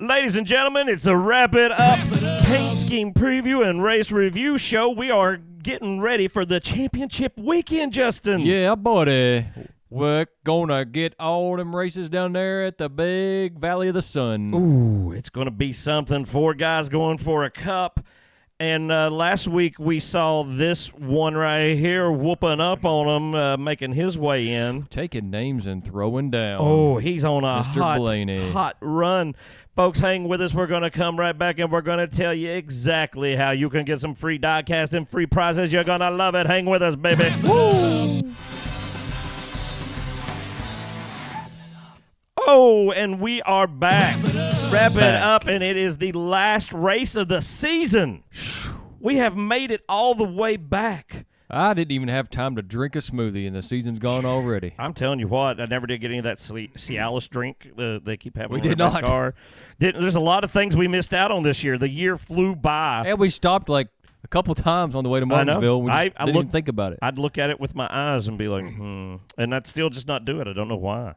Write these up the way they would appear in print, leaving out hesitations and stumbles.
Ladies and gentlemen, it's a Wrap It Up paint scheme preview and race review show. We are getting ready for the championship weekend, Justin. Yeah, buddy. We're gonna get all them races down there at the big Valley of the Sun. Ooh, it's gonna be something. 4 guys going for a cup. And last week we saw this one right here whooping up on him, making his way in. Taking names and throwing down. Oh, he's on a Mr. hot run. Folks, hang with us. We're going to come right back, and we're going to tell you exactly how you can get some free diecast and free prizes. You're going to love it. Hang with us, baby. Woo! Oh, and we are back. Wrap it up, and it is the last race of the season. We have made it all the way back. I didn't even have time to drink a smoothie, and the season's gone already. I'm telling you what, I never did get any of that Cialis drink they keep having. We did not. NASCAR. There's a lot of things we missed out on this year. The year flew by. And we stopped like a couple times on the way to Martinsville. We just didn't even think about it. I'd look at it with my eyes and be like, and I'd still just not do it. I don't know why.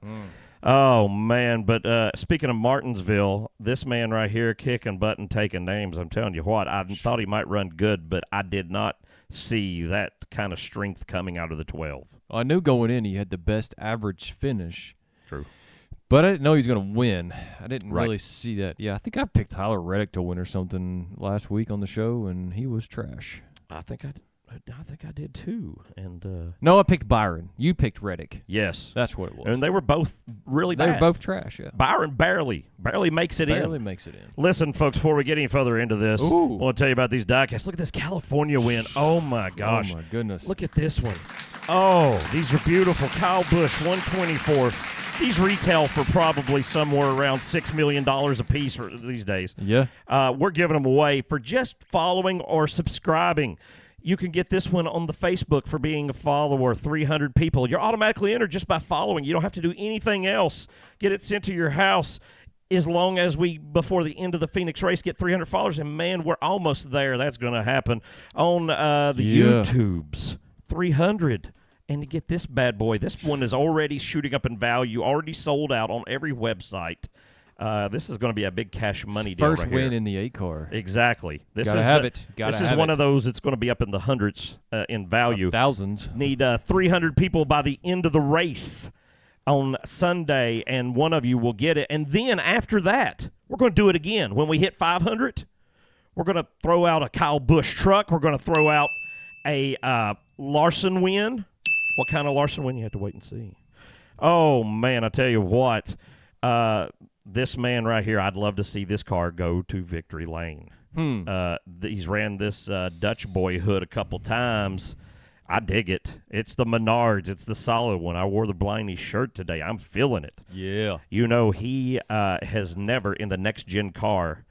Oh, man. But speaking of Martinsville, this man right here kicking butt and taking names, I'm telling you what, I thought he might run good, but I did not see that kind of strength coming out of the 12. I knew going in he had the best average finish. True. But I didn't know he was going to win. I didn't really see that. Yeah, I think I picked Tyler Reddick to win or something last week on the show, and he was trash. I think I did too. And no, I picked Byron. You picked Reddick. Yes. That's what it was. And they were both really bad. They were both trash, yeah. Byron barely makes it in. Barely makes it in. Listen, folks, before we get any further into this, I want to tell you about these diecasts. Look at this California win. Oh, my gosh. Oh, my goodness. Look at this one. Oh, these are beautiful. Kyle Busch, 124. These retail for probably somewhere around $6 million a piece for these days. Yeah. We're giving them away for just following or subscribing. You can get this one on the Facebook for being a follower, 300 people. You're automatically entered just by following. You don't have to do anything else. Get it sent to your house as long as we, before the end of the Phoenix race, get 300 followers. And, man, we're almost there. That's going to happen on the YouTubes. 300. And to get this bad boy, this one is already shooting up in value, already sold out on every website. This is going to be a big cash money deal First right win here. in the 8 car. Exactly. Gotta have it. This is one of those that's going to be up in the hundreds in value. Thousands. Need 300 people by the end of the race on Sunday, and one of you will get it. And then after that, we're going to do it again. When we hit 500, we're going to throw out a Kyle Busch truck. We're going to throw out a Larson win. What kind of Larson win? You have to wait and see. Oh, man, I tell you what. This man right here, I'd love to see this car go to victory lane. He's ran this Dutch boyhood a couple times. I dig it. It's the Menards. It's the solid one. I wore the Bliney shirt today. I'm feeling it. Yeah. You know, he has never, in the next-gen car,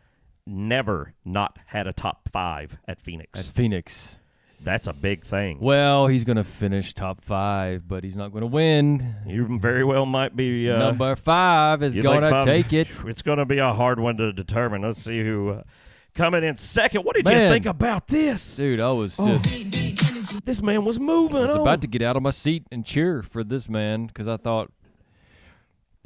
never not had a top 5 at Phoenix. That's a big thing. Well, he's going to finish top 5, but he's not going to win. You very well might be. Number 5 is going to take it. It's going to be a hard one to determine. Let's see who coming in second. What did you think about this? Dude, I was just. This man was moving. I was about to get out of my seat and cheer for this man because I thought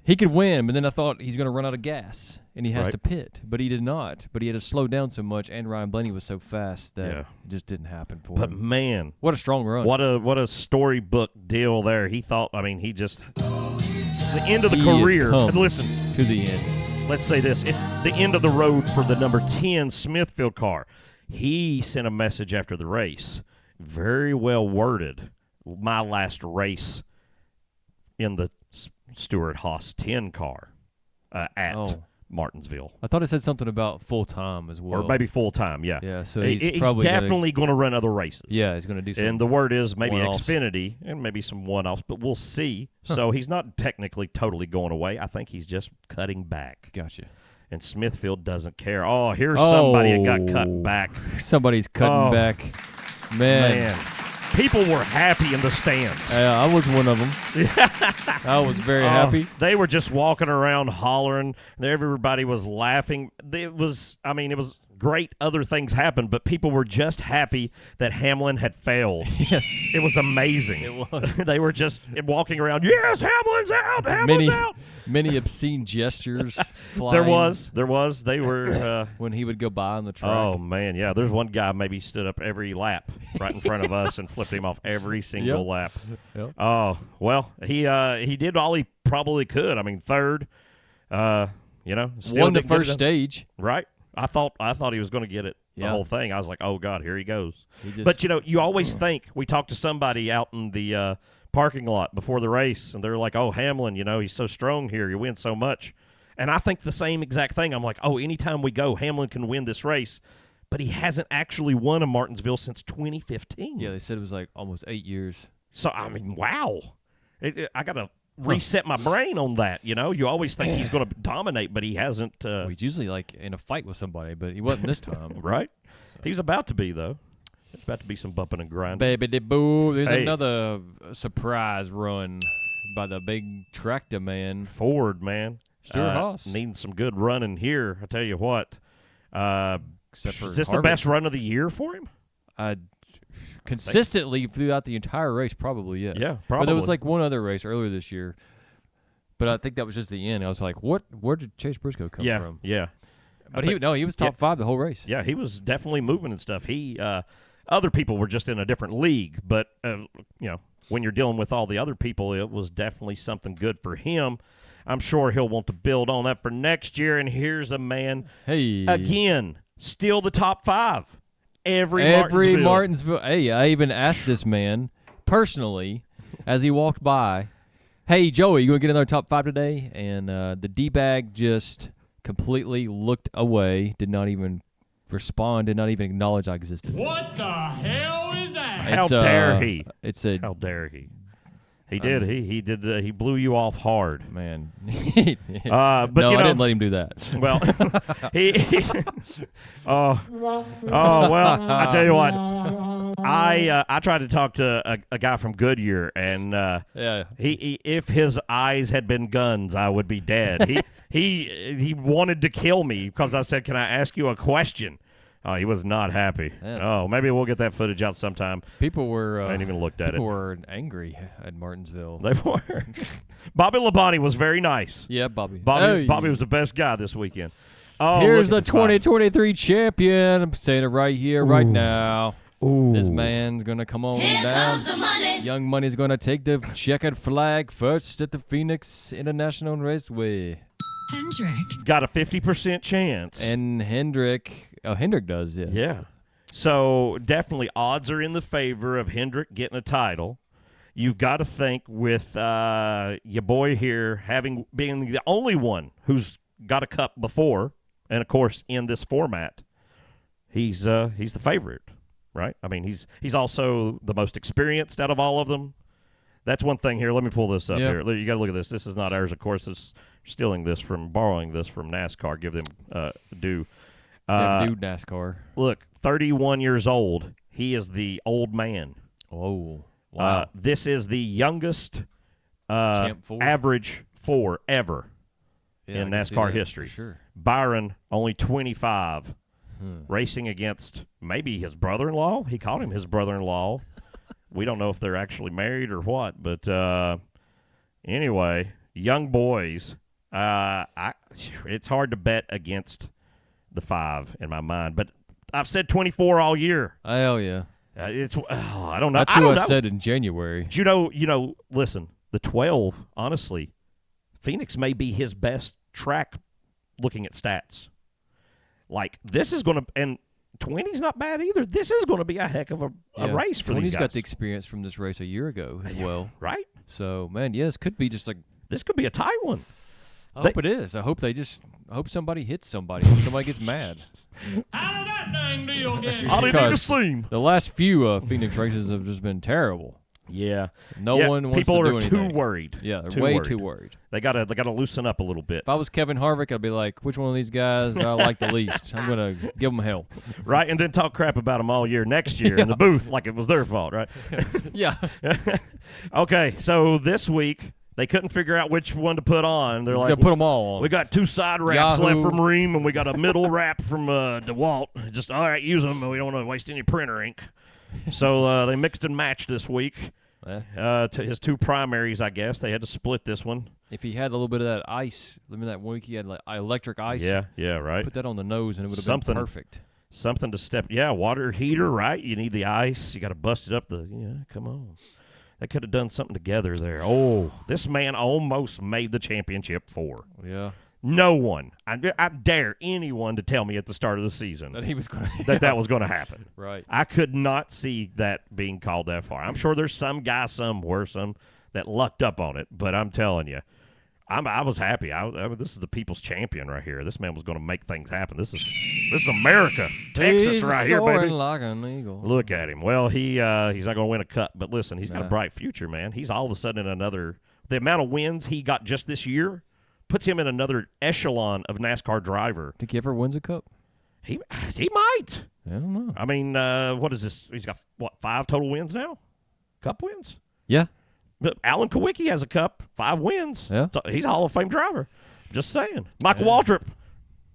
he could win, but then I thought he's going to run out of gas. And he has to pit, but he did not. But he had to slow down so much, and Ryan Blaney was so fast that it just didn't happen for him. But, man. What a strong run. What a storybook deal there. He thought, he just – the end of the career. And listen. To the end. Let's say this. It's the end of the road for the number 10 Smithfield car. He sent a message after the race. Very well worded. My last race in the Stewart Haas 10 car at Martinsville. I thought it said something about full-time as well. Or maybe full-time, yeah. Yeah, so he's definitely going to run other races. Yeah, he's going to do something. And the word is maybe one-offs. Xfinity and maybe some one-offs, but we'll see. So he's not technically totally going away. I think he's just cutting back. Gotcha. And Smithfield doesn't care. Oh, here's somebody that got cut back. Somebody's cutting back. Man. People were happy in the stands. I was one of them. I was very happy. They were just walking around hollering. Everybody was laughing. It was great other things happened, but people were just happy that Hamlin had failed. Yes. It was amazing. It was. They were just walking around, yes, Hamlin's out, Hamlin's out. Many obscene gestures flying. There was. They were. When he would go by on the track. Oh, man, yeah. There's one guy maybe stood up every lap right in front of us and flipped him off every single lap. Yep. Oh, well, he did all he probably could. I mean, third, still won the didn't get first it. stage. Right. I thought he was going to get it the whole thing. I was like, oh, God, here he goes. But, you always think, we talked to somebody out in the parking lot before the race, and they're like, oh, Hamlin, he's so strong here. He wins so much. And I think the same exact thing. I'm like, oh, anytime we go, Hamlin can win this race. But he hasn't actually won a Martinsville since 2015. Yeah, they said it was like almost 8 years. So, I mean, wow. I got to reset my brain on that. You always think he's going to dominate, but he hasn't. Well, he's usually like in a fight with somebody, but he wasn't this time. Right? So. He was about to be, though. There's about to be some bumping and grinding. Baby de boo. There's another surprise run by the big tractor man. Ford, man. Stuart Haas. Needing some good running here. I tell you what. Except for is this Harvick. the best run of the year for him? Consistently throughout the entire race, probably, yes. Yeah, probably. But there was like one other race earlier this year, but I think that was just the end. I was like, where did Chase Briscoe come from? Yeah. But he was top 5 the whole race. Yeah, he was definitely moving and stuff. Other people were just in a different league, but, when you're dealing with all the other people, it was definitely something good for him. I'm sure he'll want to build on that for next year, and here's a man, again, still the top 5. Every Martinsville. Hey, I even asked this man personally as he walked by, hey, Joey, you going to get in our top 5 today? And the D-bag just completely looked away, did not even respond, did not even acknowledge I existed. What the hell is that? How dare he? How dare he? He did. He did. He blew you off hard, man. But I didn't let him do that. Well, well, I tell you what. I tried to talk to a guy from Goodyear, and he if his eyes had been guns, I would be dead. He wanted to kill me because I said, "Can I ask you a question?" Oh, he was not happy. Yeah. Oh, maybe we'll get that footage out sometime. People were. I ain't even looked at it. People were angry at Martinsville. They were. Bobby Labonte was very nice. Yeah, Bobby. Bobby was the best guy this weekend. Oh, here's the 2023 champion. I'm saying it right here, right now. Ooh. This man's going to come on down. Young Money's going to take the checkered flag first at the Phoenix International Raceway. Hendrick. Got a 50% chance. And Hendrick does, yes. Yeah. So definitely odds are in the favor of Hendrick getting a title. You've got to think with your boy here being the only one who's got a cup before, and of course in this format, he's the favorite, right? I mean, he's also the most experienced out of all of them. That's one thing here. Let me pull this up here. You got to look at this. This is not ours, of course. It's borrowing this from NASCAR. Give them due. Dude, NASCAR. Look, 31 years old. He is the old man. Oh, wow. This is the youngest average 4 ever in NASCAR history. For sure. Byron, only 25, racing against maybe his brother-in-law. He called him his brother-in-law. We don't know if they're actually married or what, but anyway, young boys. It's hard to bet against the 5 in my mind, but I've said 24 all year. Hell yeah. I don't know. That's who I said in January. But listen, the 12, honestly, Phoenix may be his best track looking at stats. Like, this is going to, and 20's not bad either. This is going to be a heck of a race for these guys. 20's got the experience from this race a year ago as well. Right? So, man, yes, could be just like. This could be a tight one. I hope it is. I hope somebody hits somebody. I hope somebody gets mad. How did that dang deal get? I didn't even see. The last few Phoenix races have just been terrible. Yeah. No one wants to do anything. People are too worried. Yeah, they're way too worried. They gotta loosen up a little bit. If I was Kevin Harvick, I'd be like, which one of these guys do I like the least? I'm going to give them hell. Right, and then talk crap about them all year next year in the booth like it was their fault, right? Yeah. Okay, so this week, They couldn't figure out which one to put on. They're He's like, gonna put them all on. we got 2 side wraps Yahoo. left from Ream, and we got a middle wrap from DeWalt. Just, all right, use them, and we don't want to waste any printer ink. So they mixed and matched this week. To his 2 primaries, I guess. They had to split this one. If he had a little bit of that ice, remember that week he had like electric ice? Yeah, right. Put that on the nose, and it would have been perfect. Something to step. Yeah, water heater, right? You need the ice. You got to bust it up. Come on. They could have done something together there. Oh, this man almost made the championship 4. Yeah. No one. I dare anyone to tell me at the start of the season That he was going that was going to happen. Right. I could not see that being called that far. I'm sure there's some guy somewhere, that lucked up on it, but I'm telling you, I was happy. This is the people's champion right here. This man was going to make things happen. This is America, Texas, right here, baby. Like an eagle. Look at him. Well, he's not going to win a cup, but listen, he's got a bright future, man. He's all of a sudden in another. The amount of wins he got just this year puts him in another echelon of NASCAR driver. Think he ever wins a cup? He might. I don't know. I mean, what is this? He's got 5 total wins now? Cup wins? Yeah. But Alan Kawicki has a cup, 5 wins. Yeah. So he's a Hall of Fame driver. Just saying. Michael Waltrip,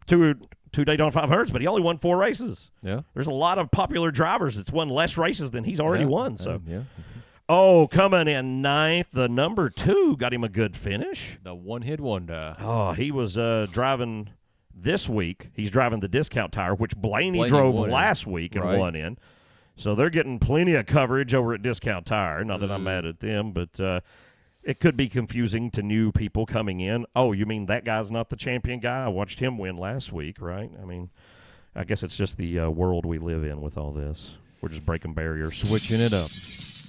two Daytona 500s, but he only won 4 races. Yeah. There's a lot of popular drivers that's won less races than he's already won. So. Yeah. Oh, coming in 9th, the number 2 got him a good finish. The one-hit wonder. Oh, he was driving this week. He's driving the discount tire, which Blaney drove last week and won in. So they're getting plenty of coverage over at Discount Tire. Not that I'm mad at them, but it could be confusing to new people coming in. Oh, you mean that guy's not the champion guy? I watched him win last week, right? I mean, I guess it's just the world we live in with all this. We're just breaking barriers. Switching it up.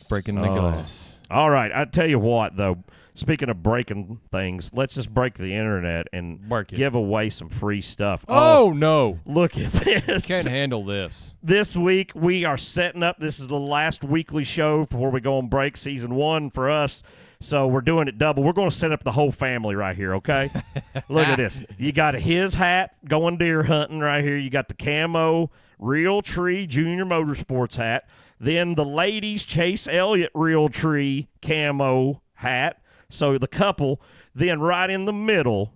Breaking the glass. All right. I tell you what, though, speaking of breaking things, let's just break the internet and give away some free stuff. Oh, no. Look at this. Can't handle this. This week, we are setting up. This is the last weekly show before we go on break, season 1 for us. So we're doing it double. We're going to set up the whole family right here, okay? Look at this. You got his hat going deer hunting right here. You got the camo Real Tree Junior Motorsports hat. Then the ladies Chase Elliott Real Tree camo hat. So the couple. Then right in the middle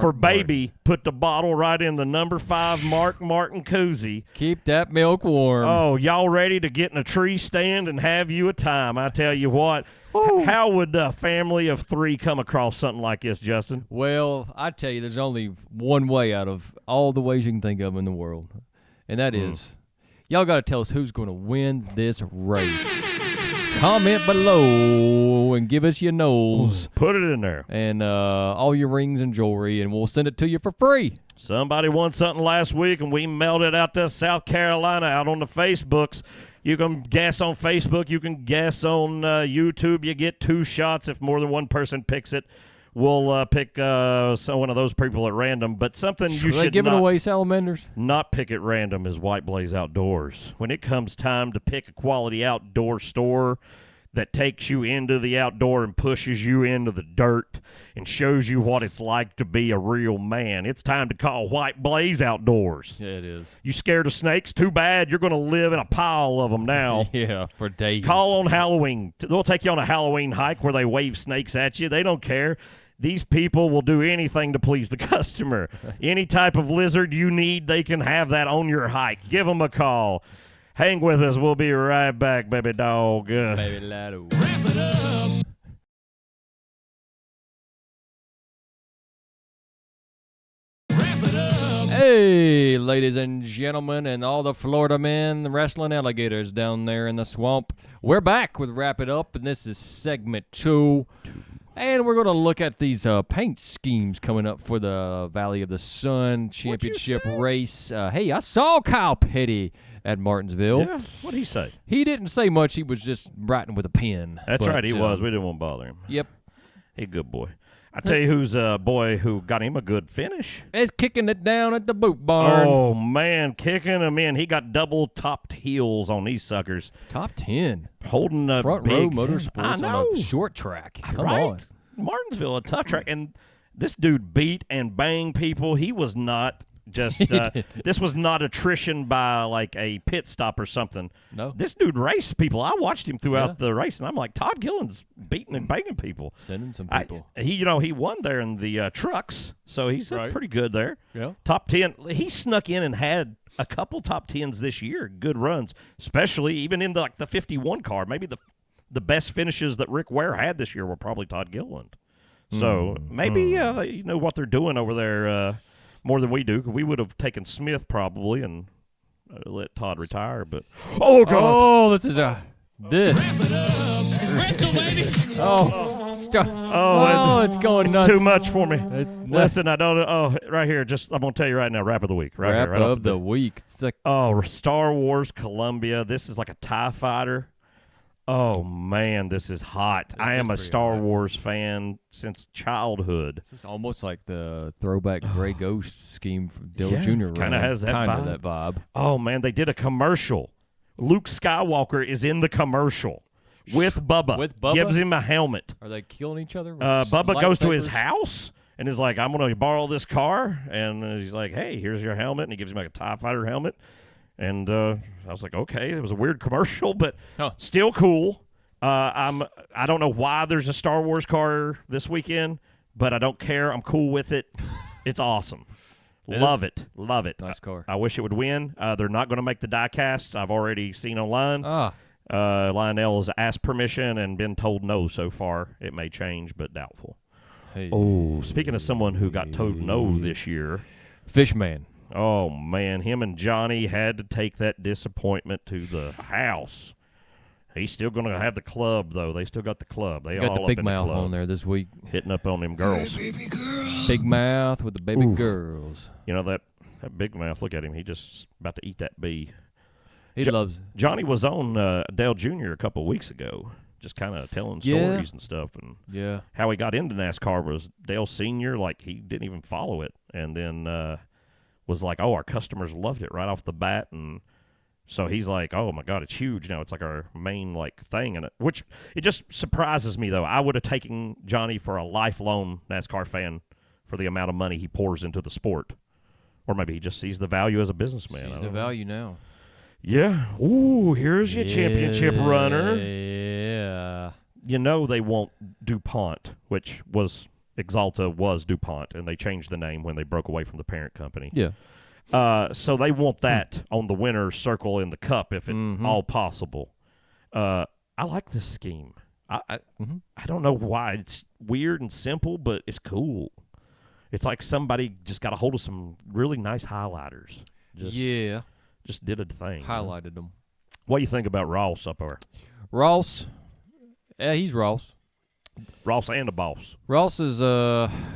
for baby, put the bottle right in the number 5 Mark Martin koozie. Keep that milk warm. Oh, y'all ready to get in a tree stand and have you a time? I tell you what. How would a family of 3 come across something like this, Justin? Well, I tell you, there's only one way out of all the ways you can think of in the world, and that is y'all got to tell us who's going to win this race. Comment below and give us your nose. Put it in there. And all your rings and jewelry, and we'll send it to you for free. Somebody won something last week, and we mailed it out to South Carolina out on the Facebooks. You can guess on Facebook. You can guess on YouTube. You get 2 shots if more than one person picks it. We'll pick one of those people at random. But something you should giving away salamanders? Not pick at random is White Blaze Outdoors. When it comes time to pick a quality outdoor store that takes you into the outdoor and pushes you into the dirt and shows you what it's like to be a real man, it's time to call White Blaze Outdoors. Yeah, it is. You scared of snakes? Too bad. You're going to live in a pile of them now. Yeah, for days. Call on Halloween. They'll take you on a Halloween hike where they wave snakes at you. They don't care. These people will do anything to please the customer. Any type of lizard you need, they can have that on your hike. Give them a call. Hang with us. We'll be right back, baby dog. Baby Lado. Wrap it up. Wrap it up. Hey, ladies and gentlemen, and all the Florida men, the wrestling alligators down there in the swamp. We're back with Wrap It Up, and this is segment 2. And we're going to look at these paint schemes coming up for the Valley of the Sun Championship race. Hey, I saw Kyle Petty at Martinsville. Yeah, what'd he say? He didn't say much. He was just writing with a pen. That's right, he was. We didn't want to bother him. Yep. He's a good boy. I tell you who's a boy who got him a good finish. Is kicking it down at the boot barn. Oh, man, kicking him in. He got double-topped heels on these suckers. Top 10. Holding a Front big, row motorsports on a short track. Come on. Martinsville, a tough track. And this dude beat and banged people. He was not Just He did. this was not attrition by like a pit stop or something. No. This dude raced people. I watched him throughout Yeah. the race, and I'm like, Todd Gilliland's beating and banging people. Sending some people. He won there in the trucks, so he's Right. pretty good there. Yeah. Top 10. He snuck in and had a couple top 10s this year. Good runs, especially even in the 51 car. Maybe the best finishes that Rick Ware had this year were probably Todd Gilliland. So maybe you know what they're doing over there more than we do. 'Cause we would have taken Smith probably and let Todd retire. But oh god, Oh, this is this. Espresso, baby. Oh, stop. Oh, it's going it's nuts. too much for me. It's nuts. Listen, I don't. Oh, right here. Just I'm gonna tell you right now. Wrap of the week. Right Wrap here. Right off of the week. It's like Oh, Star Wars Columbia. This is like a TIE fighter. Oh, man, this is hot. I is am a pretty Star hot. Wars fan since childhood. this is almost like the throwback Gray Ghost scheme from Dale Yeah, Jr. kinda running. has that Kinda vibe. that vibe. Oh, man, they did a commercial. Luke Skywalker is in the commercial with Bubba. With Bubba? Gives him a helmet. Are they killing each other? with Bubba goes to his lightsabers? house and is like, I'm going to borrow this car. And he's like, hey, here's your helmet. And he gives him like a TIE fighter helmet. And I was like, okay, it was a weird commercial, but Huh. still cool. I don't know why there's a Star Wars car this weekend, but I don't care. I'm cool with it. It's awesome. Love it. Love it. Nice car. I wish it would win. They're not going to make the die casts. I've already seen online. Lionel has asked permission and been told no so far. It may change, but doubtful. Hey. Oh, speaking of someone who got told no this year, Fishman. oh, man, him and Johnny had to take that disappointment to the house. He's still going to have the club, though. They still got the club. They Got all the up big in mouth the club, on there this week. hitting up on them girls. Big mouth with the baby Oof. girls. You know, that big mouth, look at him. He just about to eat that bee. He Jo- loves it. Johnny was on Dale Jr. a couple of weeks ago, just kind of telling Yeah. stories and stuff. And Yeah. how he got into NASCAR was Dale Sr., like, he didn't even follow it. And then was like, oh, our customers loved it right off the bat. And so he's like, oh, my God, it's huge now. It's like our main, like, thing. And which it just surprises me, though. I would have taken Johnny for a lifelong NASCAR fan for the amount of money he pours into the sport. Or maybe he just sees the value as a businessman. I Sees don't the know. value now. Yeah. Ooh, here's your championship runner. Yeah. You know they want DuPont, which was Exalta was DuPont, and they changed the name when they broke away from the parent company. Yeah. So they want that on the winner's circle in the cup if at Mhm. all possible. I like this scheme. I Mhm. don't know why. It's weird and simple, but it's cool. It's like somebody just got a hold of some really nice highlighters. Just did a thing. Highlighted them. What do you think about Ross up there? Ross. Yeah, he's Ross. Ross and the boss. Ross is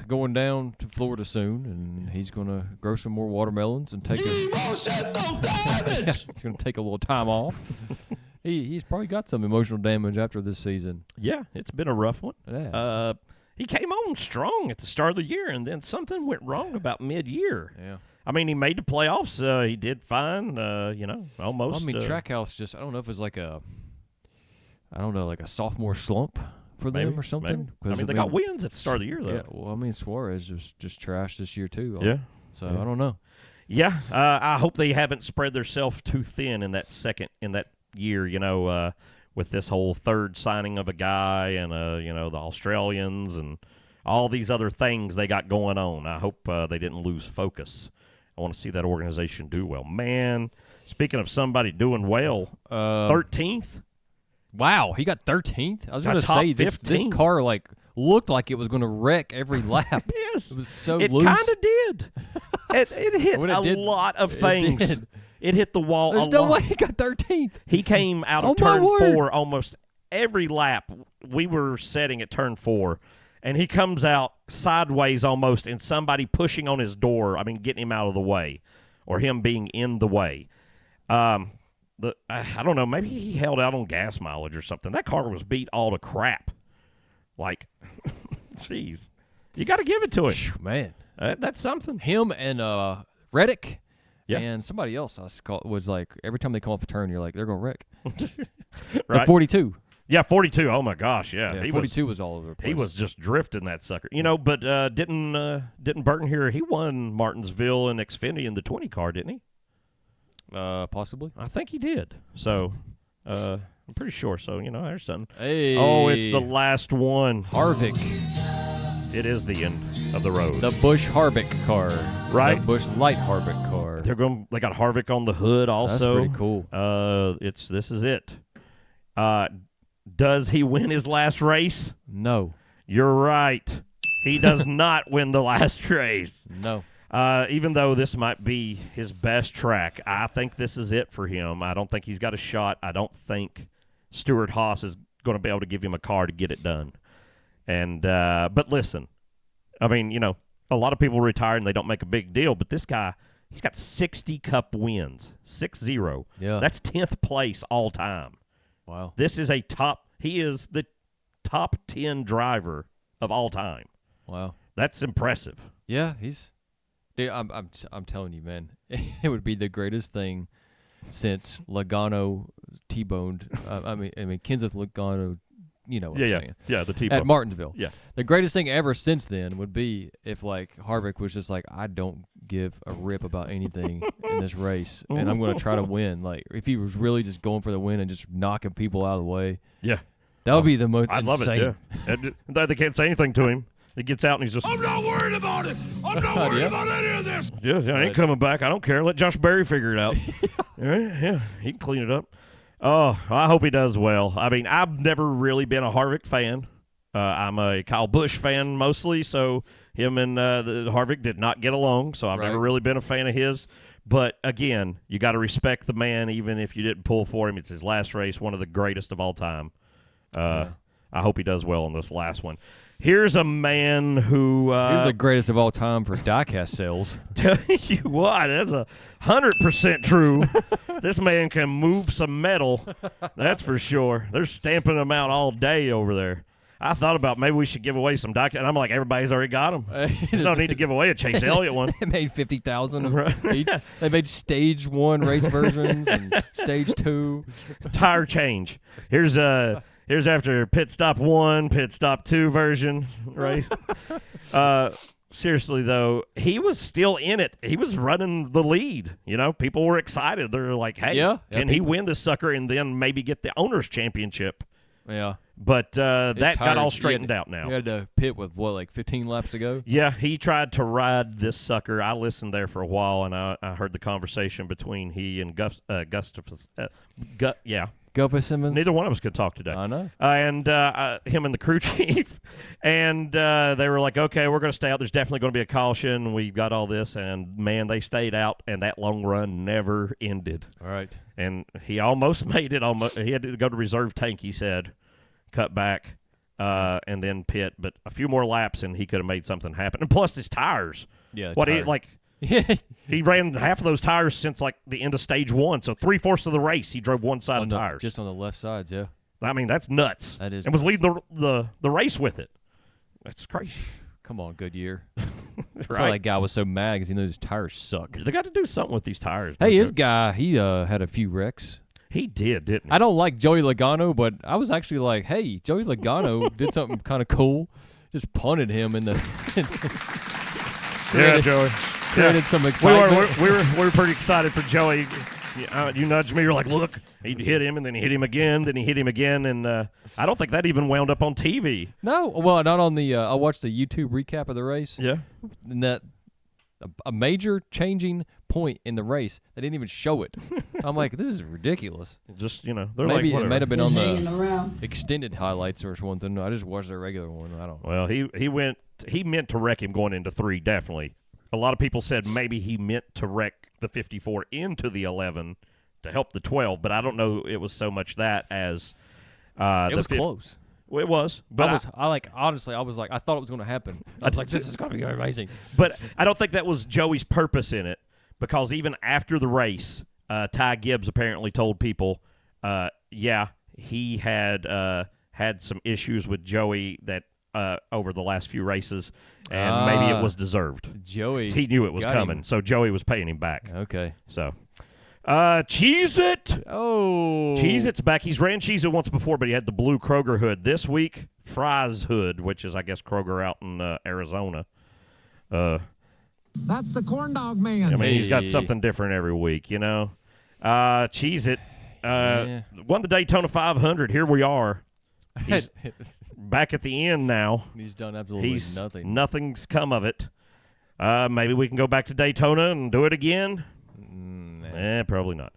going down to Florida soon, and he's going to grow some more watermelons and take he's going to take a little time off. He's probably got some emotional damage after this season. Yeah, it's been a rough one. It has. He came on strong at the start of the year, and then something went wrong about mid-year. Yeah. I mean, he made the playoffs. He did fine, almost. I mean, Trackhouse just, I don't know if it's like a sophomore slump for them maybe, or something. maybe. 'Cause, I mean, they got wins at the start of the year, though. Yeah, well, I mean, Suarez just trashed this year, too. Yeah. So, Yeah. I don't know. Yeah, I hope they haven't spread themselves too thin in that year, with this whole third signing of a guy and, the Australians and all these other things they got going on. I hope they didn't lose focus. I want to see that organization do well. Man, speaking of somebody doing well, 13th? Wow, he got 13th? I was Got going to top say, this 15. car, looked like it was going to wreck every lap. Yes. It was so It loose. kind of did. It hit When it a did- lot of it things. did. It hit the wall There's a no lot. way he got 13th. He came out of Oh, my turn word. 4 almost every lap. We were setting at turn 4, and he comes out sideways almost, and somebody pushing on his door. I mean, getting him out of the way, or him being in the way. I don't know. Maybe he held out on gas mileage or something. That car was beat all to crap. Like, jeez, you got to give it to him. Phew, man. That's something. Him and Reddick Yeah. and somebody else was like, every time they come off a turn, you're like, they're going to wreck. Right? At 42. Yeah, 42. Oh my gosh, yeah. Yeah, He 42 was all over the place. He was just drifting that sucker. But didn't Burton here? He won Martinsville and Xfinity in the 20 car, didn't he? Possibly. I think he did. So, I'm pretty sure. So, there's something. Hey. Oh, it's the last one. Harvick. It is the end of the road. The Busch Harvick car. Right. The Busch Light Harvick car. They got Harvick on the hood also. That's pretty cool. This is it. Does he win his last race? No. You're right. He does not win the last race. No. Even though this might be his best track, I think this is it for him. I don't think he's got a shot. I don't think Stewart Haas is going to be able to give him a car to get it done. And but listen, I mean, a lot of people retire and they don't make a big deal, but this guy, he's got 60 Cup wins, 6-0. Yeah. That's 10th place all time. Wow. This is he is the top 10 driver of all time. Wow. That's impressive. Yeah, dude, I'm telling you, man, it would be the greatest thing since Logano T-boned. I mean, Kenseth Logano. You know what I'm saying. Yeah, the T-bone. At Martinsville. Yeah. The greatest thing ever since then would be if, Harvick was just like, I don't give a rip about anything in this race, and I'm going to try to win. If he was really just going for the win and just knocking people out of the way. Yeah. That would be the most I'd love it, insane. yeah. And they can't say anything to him. He gets out and he's just, I'm not worried about it. I'm not worried about any of this. yeah, I ain't coming back. I don't care. Let Josh Berry figure it out. Yeah, he can clean it up. Oh, I hope he does well. I mean, I've never really been a Harvick fan. I'm a Kyle Busch fan mostly, so him and the Harvick did not get along, so I've never really been a fan of his. But, again, you got to respect the man even if you didn't pull for him. It's his last race, one of the greatest of all time. I hope he does well on this last one. Here's a man who... He's the greatest of all time for diecast sales. Tell you what, that's 100% true. This man can move some metal. That's for sure. They're stamping them out all day over there. I thought about maybe we should give away some diecast. And I'm like, everybody's already got them. There's no need to give away a Chase Elliott one. They made 50,000 of each. They made stage 1 race versions and stage 2. Tire change. Here's after pit stop 1, pit stop 2 version, right? Seriously, though, he was still in it. He was running the lead. People were excited. They're like, hey, can he win this sucker and then maybe get the owner's championship? Yeah. But that got all straightened out now. He had to pit with, 15 laps to go? Yeah, he tried to ride this sucker. I listened there for a while, and I heard the conversation between he and Gustavus. Guffa Simmons? Neither one of us could talk today. I know. And him and the crew chief. And they were like, okay, we're going to stay out. There's definitely going to be a caution. We've got all this. And, man, they stayed out, and that long run never ended. All right. And he almost made it. He had to go to reserve tank, he said, cut back, and then pit. But a few more laps, and he could have made something happen. And plus his tires. Yeah, He ran half of those tires since the end of stage 1, so 3/4 of the race he drove one side of tires. Just on the left sides, yeah. I mean, that's nuts. That is. And was leading the race with it. That's crazy. Come on, Goodyear. That's Right. why that guy was so mad because he knows his tires suck. They got to do something with these tires. Hey, his guy, he had a few wrecks. He did, didn't he? I don't like Joey Logano, but I was actually like, hey, Joey Logano did something kind of cool. Just punted him in the. Yeah, Joey. Created some excitement. We were pretty excited for Joey. You nudged me. You're like, look, he hit him, and then he hit him again, then he hit him again, and I don't think that even wound up on TV. No, well, not on the. I watched the YouTube recap of the race. Yeah, and that a major changing point in the race. They didn't even show it. I'm like, this is ridiculous. Just they're maybe like, it might have been on the around. extended highlights or something. I just watched their regular one. I don't know. Well, he meant to wreck him going into 3, definitely. A lot of people said maybe he meant to wreck the 54 into the 11 to help the 12, but I don't know it was so much that as it was close. Well, it was, but honestly, I thought it was going to happen. I was like, this is going to be amazing. But I don't think that was Joey's purpose in it, because even after the race, Ty Gibbs apparently told people, he had some issues with Joey that over the last few races, and maybe it was deserved. Joey, he knew it was got coming, him. so Joey was paying him back. Okay, So Cheez-It. Oh. Cheez-It's back. He's ran Cheez-It once before, but he had the blue Kroger hood. This week, Fry's hood, which is, I guess, Kroger out in Arizona. That's the corn dog man. I mean, he's got something different every week, you know. Cheez-It. Won the Daytona 500. Here we are. He's back at the end now. He's done absolutely nothing. Nothing's come of it. Maybe we can go back to Daytona and do it again. Probably not.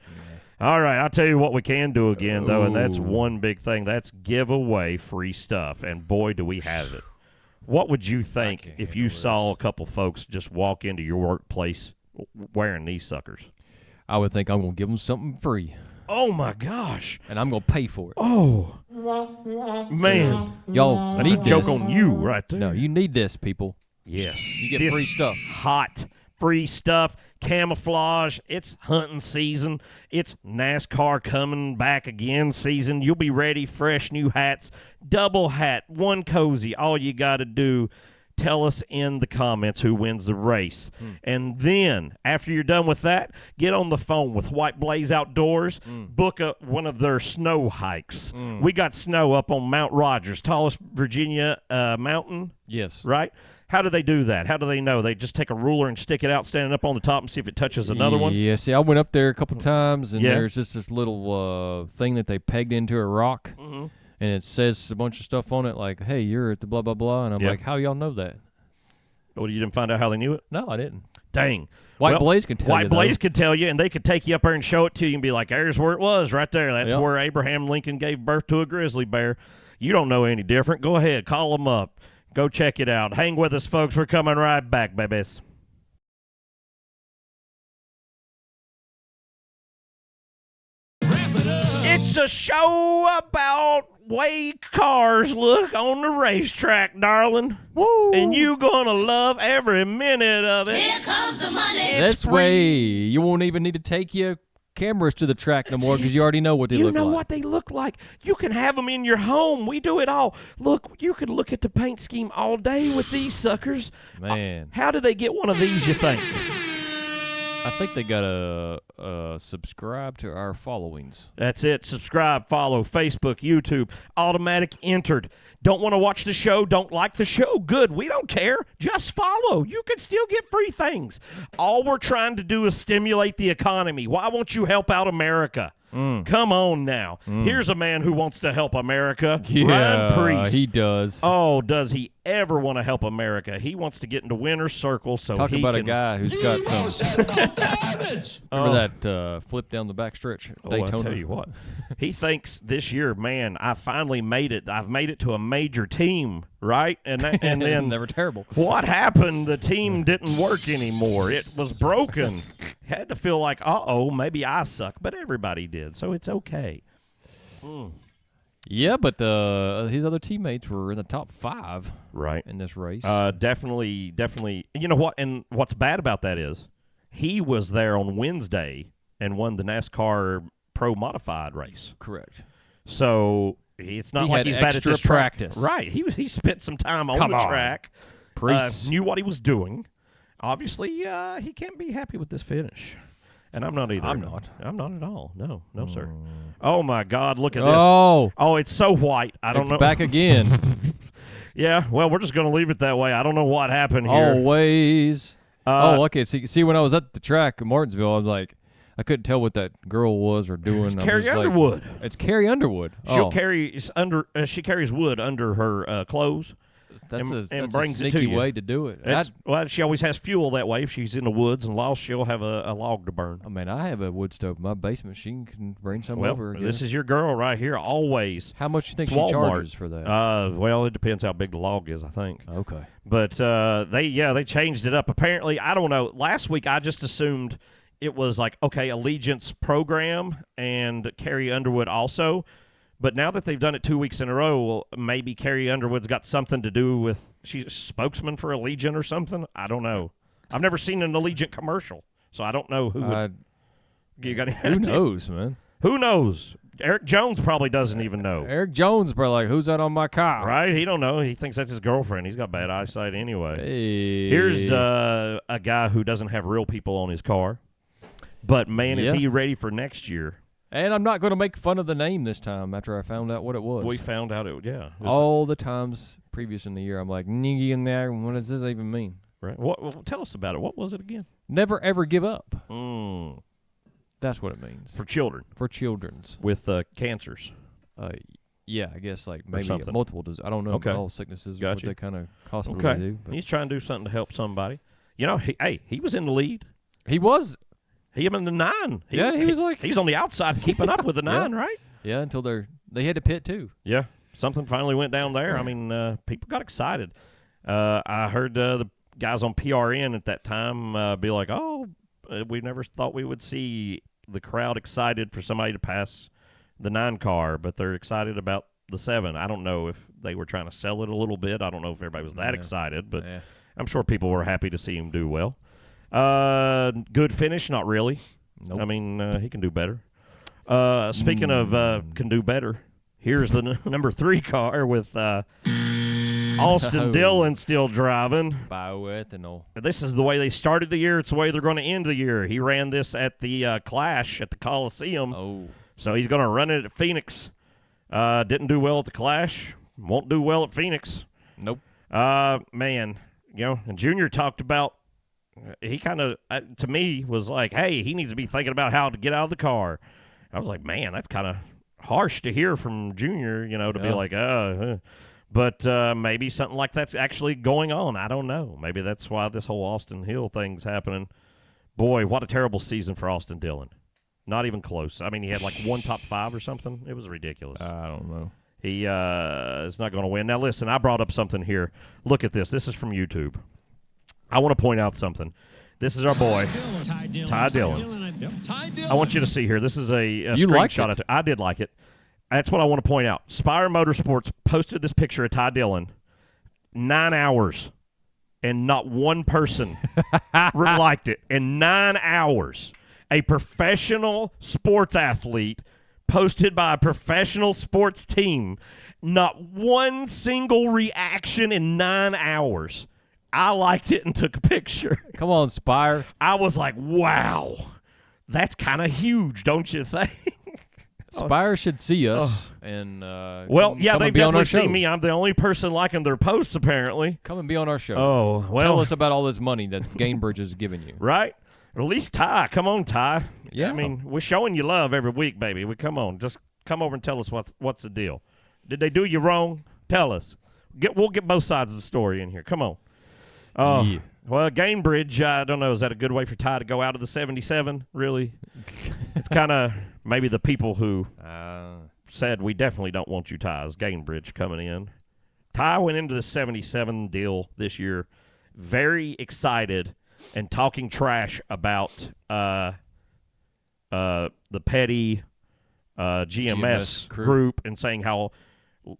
All right, I'll tell you what we can do again, though, and that's one big thing. That's give away free stuff, and boy, do we have it. What would you think if you saw a couple folks just walk into your workplace wearing these suckers? I would think I'm going to give them something free. Oh, my gosh. And I'm going to pay for it. Oh, man. Y'all That's need a joke this. on you right there. No, you need this, people. Yes. You get This free stuff. Hot free stuff, camouflage. It's hunting season. It's NASCAR coming back again season. You'll be ready. Fresh new hats. Double hat. One cozy. All you got to do, tell us in the comments who wins the race. And then, after you're done with that, get on the phone with White Blaze Outdoors. Book one of their snow hikes. We got snow up on Mount Rogers, tallest Virginia mountain. Yes. Right? How do they do that? How do they know? They just take a ruler and stick it out, standing up on the top, and see if it touches another one? Yeah, see, I went up there a couple times, and there's just this little thing that they pegged into a rock, and it says a bunch of stuff on it, like, hey, you're at the blah, blah, blah, and I'm like, how y'all know that? Oh, you didn't find out how they knew it? No, I didn't. Dang. White Blaze can tell you, White Blaze could tell you, and they could take you up there and show it to you and be like, there's where it was right there. That's where Abraham Lincoln gave birth to a grizzly bear. You don't know any different. Go ahead. Call them up. Go check it out. Hang with us, folks. We're coming right back, babies. It's a show about way cars look on the racetrack, darling. Woo! And you gonna love every minute of it. Here comes the money. This way, you won't even need to take your cameras to the track no more because you already know what they look like. You know what they look like. You can have them in your home. We do it all. Look, you could look at the paint scheme all day with these suckers. Man. How do they get one of these, you think? I think they got to subscribe to our followings. That's it. Subscribe, follow, Facebook, YouTube, automatic entered. Don't want to watch the show, don't like the show, good. We don't care. Just follow. You can still get free things. All we're trying to do is stimulate the economy. Why won't you help out America? Come on now. Here's a man who wants to help America. Ryan Priest. He does. Oh, does he ever want to help America? He wants to get into winner's circle so Talk he about can... a guy who's got some... Remember that flip down the backstretch at Daytona? I'll tell you what. He thinks this year, man, I finally made it. I've made it to a major team, right? And then they were terrible. What happened? The team didn't work anymore. It was broken. Had to feel like, maybe I suck, but everybody did, so it's okay. Yeah, but his other teammates were in the top 5 in this race. Definitely. You know what? And what's bad about that is he was there on Wednesday and won the NASCAR Pro Modified race. Correct. So it's not He like had he's bad at extra this track. practice. Right. He spent some time on the track. Knew what he was doing. Obviously, he can't be happy with this finish. And I'm not either. I'm not. I'm not at all. No, sir. Oh, my God. Look at this. Oh, it's so white. I don't know. It's back again. Yeah, well, we're just going to leave it that way. I don't know what happened here. Always. Okay. See, when I was at the track in Martinsville, I was like, I couldn't tell what that girl was or doing. Carrie Underwood. It's Carrie Underwood. She carries wood under her clothes. That's and a brings it to sneaky you. way to do it. She always has fuel that way. If she's in the woods and lost, she'll have a log to burn. I mean, I have a wood stove in my basement. She can bring some over. Well, this is your girl right here, always. How much do you think she Walmart. charges for that? Well, it depends how big the log is, I think. Okay. But they changed it up. Apparently, I don't know. Last week, I just assumed it was like, okay, Allegiance program and Carrie Underwood also. But now that they've done it 2 weeks in a row, maybe Carrie Underwood's got something to do with she's a spokesman for Allegiant or something. I don't know. I've never seen an Allegiant commercial, so I don't know who would. You got any who knows, man? Who knows? Eric Jones probably doesn't even know. Eric Jones probably like, who's that on my car? Right? He don't know. He thinks that's his girlfriend. He's got bad eyesight anyway. Hey. Here's a guy who doesn't have real people on his car. But, man, is Yeah. he ready for next year? And I'm not going to make fun of the name this time after I found out what it was. We found out it was all the times previous in the year, I'm like, niggy in there, what does this even mean? right. What, tell us about it. What was it again? Never, ever give up. That's what it means. For children. For children's. With cancers. Yeah, I guess like maybe something. multiple diseases. I don't know Okay. all sicknesses, Gotcha. what they kind of hospitals Okay. do. But He's trying to do something to help somebody. You know, he was in the lead. he was. He in the 9. He was like. He's on the outside keeping up with the 9, Yeah. right? Yeah, until they had to pit too. Yeah. Something finally went down there. I mean, people got excited. I heard the guys on PRN at that time be like, we never thought we would see the crowd excited for somebody to pass the 9 car, but they're excited about the 7. I don't know if they were trying to sell it a little bit. I don't know if everybody was that excited, but I'm sure people were happy to see him do well. Good finish? Not really. Nope. I mean, he can do better. Speaking of can do better, here's the number 3 car with Austin Dillon still driving. Bioethanol. This is the way they started the year. It's the way they're going to end the year. He ran this at the Clash at the Coliseum. Oh. So he's going to run it at Phoenix. Didn't do well at the Clash. Won't do well at Phoenix. Nope. Man, and Junior talked about, he kind of, to me, was like, hey, he needs to be thinking about how to get out of the car. I was like, man, that's kind of harsh to hear from Junior, to be like, But maybe something like that's actually going on. I don't know. Maybe that's why this whole Austin Hill thing's happening. Boy, what a terrible season for Austin Dillon. Not even close. I mean, he had like one top 5 or something. It was ridiculous. I don't know. He is not going to win. Now, listen, I brought up something here. Look at this. This is from YouTube. I want to point out something. This is our boy, Ty Dillon. I want you to see here. This is a screenshot. I did like it. That's what I want to point out. Spire Motorsports posted this picture of Ty Dillon 9 hours, and not one person liked it. In 9 hours, a professional sports athlete posted by a professional sports team, not one single reaction in 9 hours. I liked it and took a picture. Come on, Spire. I was like, wow, that's kind of huge, don't you think? Spire should see us and they've definitely seen me. I'm the only person liking their posts, apparently. Come and be on our show. Oh, well. Tell us about all this money that Gainbridge is giving you. Right? Or at least Ty. Come on, Ty. Yeah. I mean, we're showing you love every week, baby. Come on. Just come over and tell us what's the deal. Did they do you wrong? Tell us. We'll get both sides of the story in here. Come on. Yeah. Well, Gainbridge, I don't know. Is that a good way for Ty to go out of the 77, really? It's kind of maybe the people who said we definitely don't want you, Ty, is Gainbridge coming in. Ty went into the 77 deal this year very excited and talking trash about the petty GMS group and saying how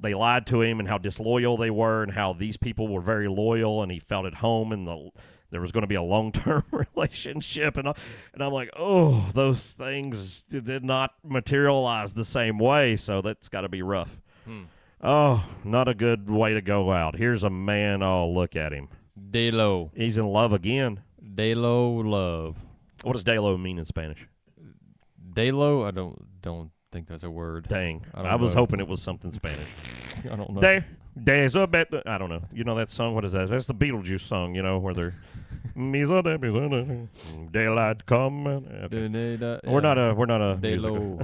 they lied to him and how disloyal they were and how these people were very loyal and he felt at home and there was going to be a long-term relationship. And I'm like, oh, those things did not materialize the same way, so that's got to be rough. Oh, not a good way to go out. Here's a man, look at him. Delo. He's in love again. Delo love. What does Delo mean in Spanish? Delo? I don't think that's a word. Dang. I was hoping it was something Spanish. I don't know. There's a bet. I don't know. You know that song? What is that? That's the Beetlejuice song, where they're daylight come. Okay. We're not a Delo.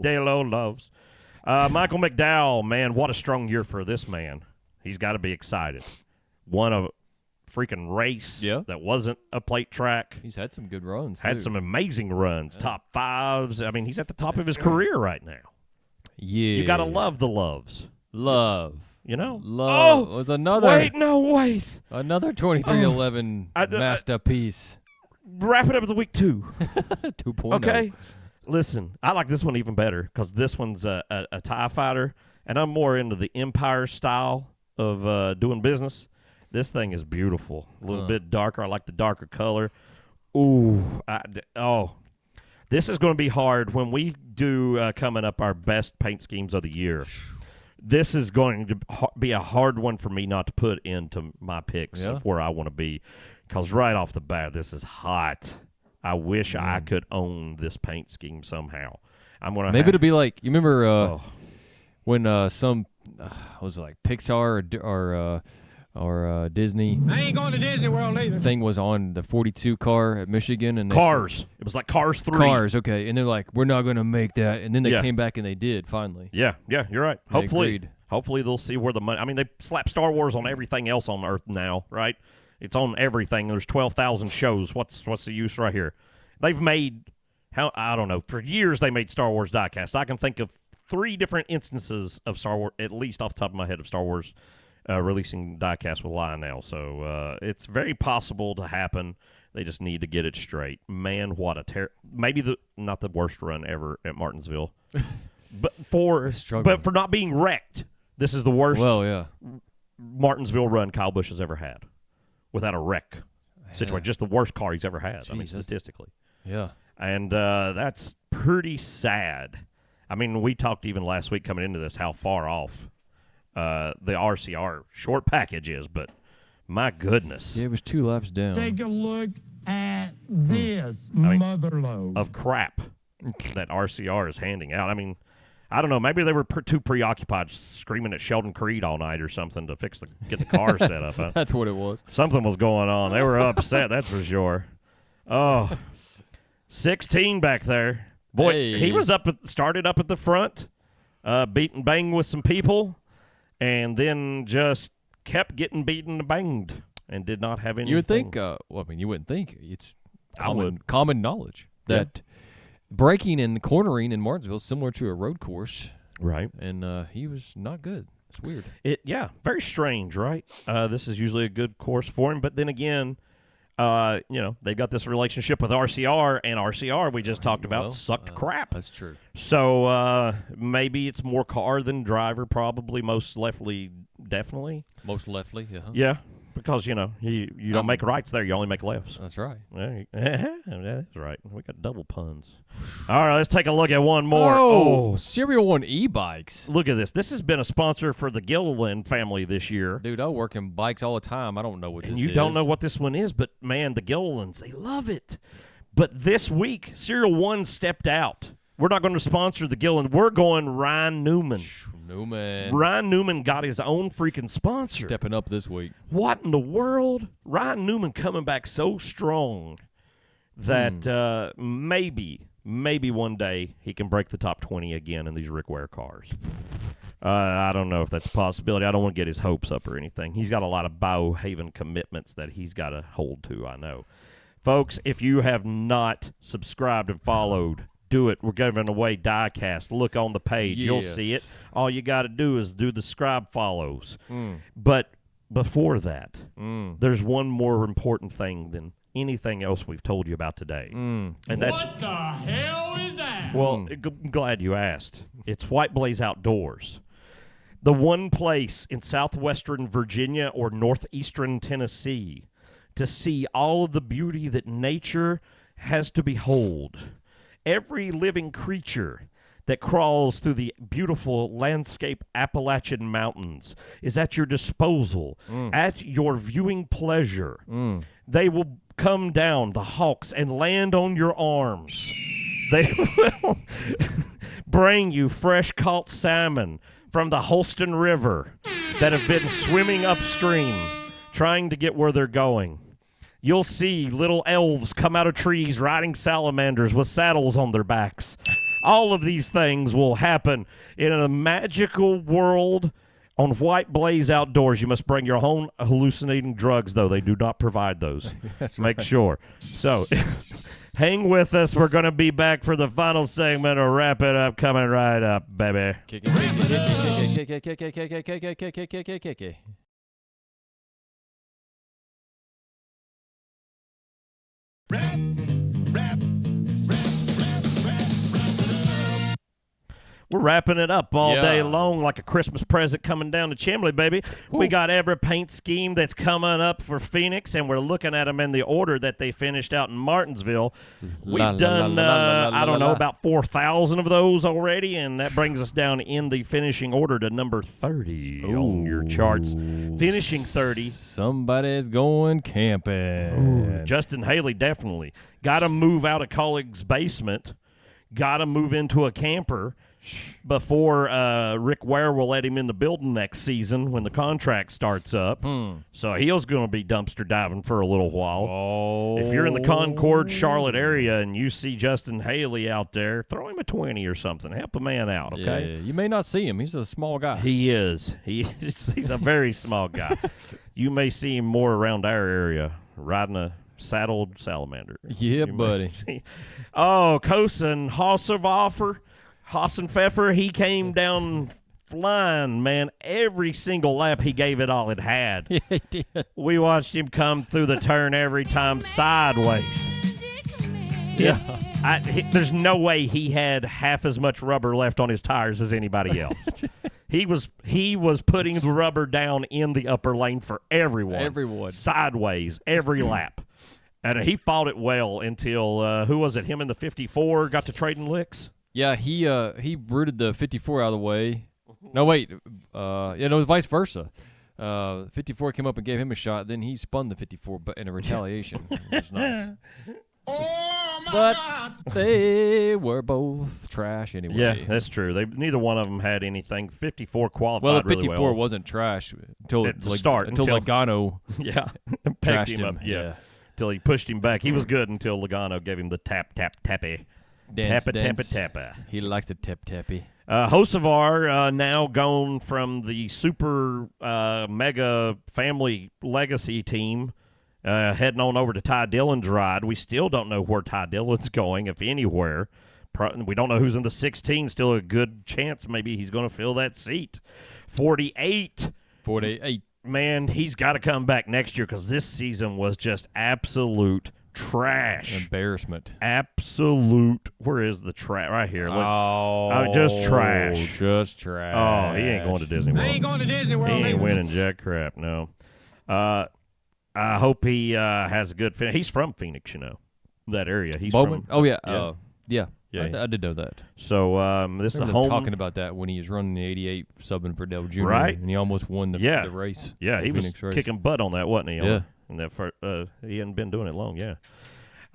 Delo loves. Michael McDowell, man, what a strong year for this man. He's got to be excited. Won a freaking race that wasn't a plate track. He's had some good runs. Had some amazing runs, top 5s. I mean, he's at the top of his career right now. Yeah. You got to love the loves. Love. Love was another. Wait. Another 2311 masterpiece. Wrap it up with the week 2. 2.0. Okay. Listen, I like this one even better because this one's a TIE fighter, and I'm more into the Empire style of doing business. This thing is beautiful. A little bit darker. I like the darker color. Ooh. This is going to be hard when we do coming up our best paint schemes of the year. This is going to be a hard one for me not to put into my picks of where I want to be because right off the bat, this is hot. I wish I could own this paint scheme somehow. I'm gonna Maybe it'll be like, you remember when some was it like Pixar or Disney? I ain't going to Disney World either. Thing was on the 42 car at Michigan, and Cars. It was like Cars 3. Cars, okay, and they're like, we're not going to make that, and then they came back and they did finally. Yeah, you're right. They agreed. Hopefully they'll see where the money. I mean, they slap Star Wars on everything else on Earth now, right? It's on everything. There's 12,000 shows. What's the use right here? They've made I don't know. For years they made Star Wars diecasts. I can think of 3 different instances of Star Wars, at least off the top of my head, of Star Wars releasing diecast with Lionel. So it's very possible to happen. They just need to get it straight. Man, what a maybe not the worst run ever at Martinsville, but for not being wrecked. This is the worst Martinsville run Kyle Busch has ever had, without a wreck situation. Just the worst car he's ever had. Jeez, I mean, statistically. Yeah, and that's pretty sad. I mean, we talked even last week coming into this how far off the RCR short package is, but my goodness. Yeah, it was 2 laps down. Take a look at this motherload of crap that RCR is handing out. I mean, I don't know. Maybe they were too preoccupied screaming at Sheldon Creed all night or something to get the car set up. Huh? That's what it was. Something was going on. They were upset, that's for sure. Oh, 16 back there. Boy, he was started up at the front, beat and banged with some people, and then just kept getting beaten and banged and did not have anything. You would think, you wouldn't think. It's common knowledge that braking and cornering in Martinsville is similar to a road course. Right. And he was not good. It's weird. Very strange, right? This is usually a good course for him, but then again, they've got this relationship with RCR, and RCR, we just talked about, sucked crap. That's true. So maybe it's more car than driver, probably, most likely, definitely. Most likely, yeah. Yeah, because, you don't make rights there. You only make lefts. That's right. That's right. We got double puns. All right, let's take a look at one more. Oh, Serial One e-bikes. Look at this. This has been a sponsor for the Gilliland family this year. Dude, I work in bikes all the time. I don't know what this is. And you don't know what this one is, but, man, the Gillilands, they love it. But this week, Serial One stepped out. We're not going to sponsor the Gilliland. We're going Ryan Newman. Ryan Newman got his own freaking sponsor. Stepping up this week. What in the world? Ryan Newman coming back so strong that maybe one day he can break the top 20 again in these Rick Ware cars. I don't know if that's a possibility. I don't want to get his hopes up or anything. He's got a lot of Biohaven commitments that he's got to hold to, I know. Folks, if you have not subscribed and followed, do it. We're giving away diecast. Look on the page. Yes. You'll see it. All you got to do is do the scribe follows. But before that, there's one more important thing than anything else we've told you about today. And that's, what the hell is that? Well, I'm glad you asked. It's White Blaze Outdoors. The one place in southwestern Virginia or northeastern Tennessee to see all of the beauty that nature has to behold. Every living creature that crawls through the beautiful landscape Appalachian Mountains is at your disposal, at your viewing pleasure. They will come down, the hawks, and land on your arms. They will bring you fresh-caught salmon from the Holston River that have been swimming upstream, trying to get where they're going. You'll see little elves come out of trees riding salamanders with saddles on their backs. All of these things will happen in a magical world on White Blaze Outdoors. You must bring your own hallucinating drugs, though. They do not provide those. Make sure. So hang with us. We're going to be back for the final segment or wrap it up. Coming right up, baby. We're wrapping it up all Yeah. day long like a Christmas present coming down to Chimley, baby. We got every paint scheme that's coming up for Phoenix, and we're looking at them in the order that they finished out in Martinsville. We've done, I don't know, about 4,000 of those already, and that brings us down in the finishing order to number 30 on your charts. Finishing 30. Somebody's going camping. Justin Haley, definitely. Got to move out of Colleague's basement. Got to move into a camper before Rick Ware will let him in the building next season when the contract starts up. So he's going to be dumpster diving for a little while. If you're in the Concord, Charlotte area and you see Justin Haley out there, throw him a 20 or something. Help a man out, okay? Yeah, you may not see him. He's a small guy. He is. He's a very small guy. You may see him more around our area riding a saddled salamander. Yeah, buddy. Kosen Hassenpfeffer, he came down flying, man. Every single lap he gave it all it had. Yeah, he did. We watched him come through the turn every time sideways. Yeah. There's no way he had half as much rubber left on his tires as anybody else. He was putting the rubber down in the upper lane for everyone. Sideways, every lap. And he fought it well until, who was it, him in the 54 got to trading licks? Yeah, he rooted the 54 out of the way. No, wait. It was vice versa. 54 came up and gave him a shot. Then he spun the 54 in a retaliation. Which was nice. But they were both trash anyway. Yeah, that's true. Neither one of them had anything. 54 qualified well, the really 54 well. wasn't trash until until Logano pegged him. Yeah. Until he pushed him back. He was good until Logano gave him the tappy. Tappa. He likes the tappy. Hocevar now gone from the super mega family legacy team, heading on over to Ty Dillon's ride. We still don't know where Ty Dillon's going, if anywhere. We don't know who's in the 16. Still a good chance maybe he's going to fill that seat. 48. Man, he's got to come back next year because this season was just absolute trash. Embarrassment. Absolute. Where is the trash? Right here. Look. Just trash. Just trash. Oh, he ain't going to Disney World. I ain't going to Disney World. He ain't winning jack crap, no. I hope he has a good finish. He's from Phoenix, that area. He's Bowman? from. Yeah. Yeah. I did know that. So this is a home. Talking about that when he was running the 88 subbing for Dell Jr. Right. And he almost won the race. Yeah, he was race. kicking butt on that, wasn't he? Yeah. And that he hadn't been doing it long, yeah.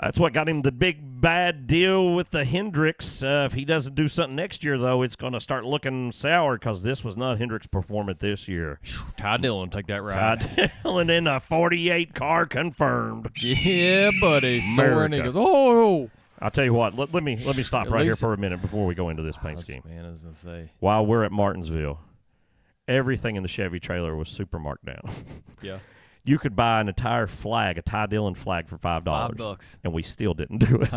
That's what got him the big bad deal with the Hendricks. If he doesn't do something next year, though, it's going to start looking sour because this was not Hendricks' performance this year. Ty Dillon, take that ride. Ty Dillon in a 48 car confirmed. Yeah, buddy. Soaring. He America. goes, oh. I'll tell you what. Let me stop right here for a minute before we go into this paint scheme. Man, I was going to say. While we're at Martinsville, everything in the Chevy trailer was super marked down. Yeah. You could buy an entire flag, a Ty Dillon flag, for $5. $5. And we still didn't do it.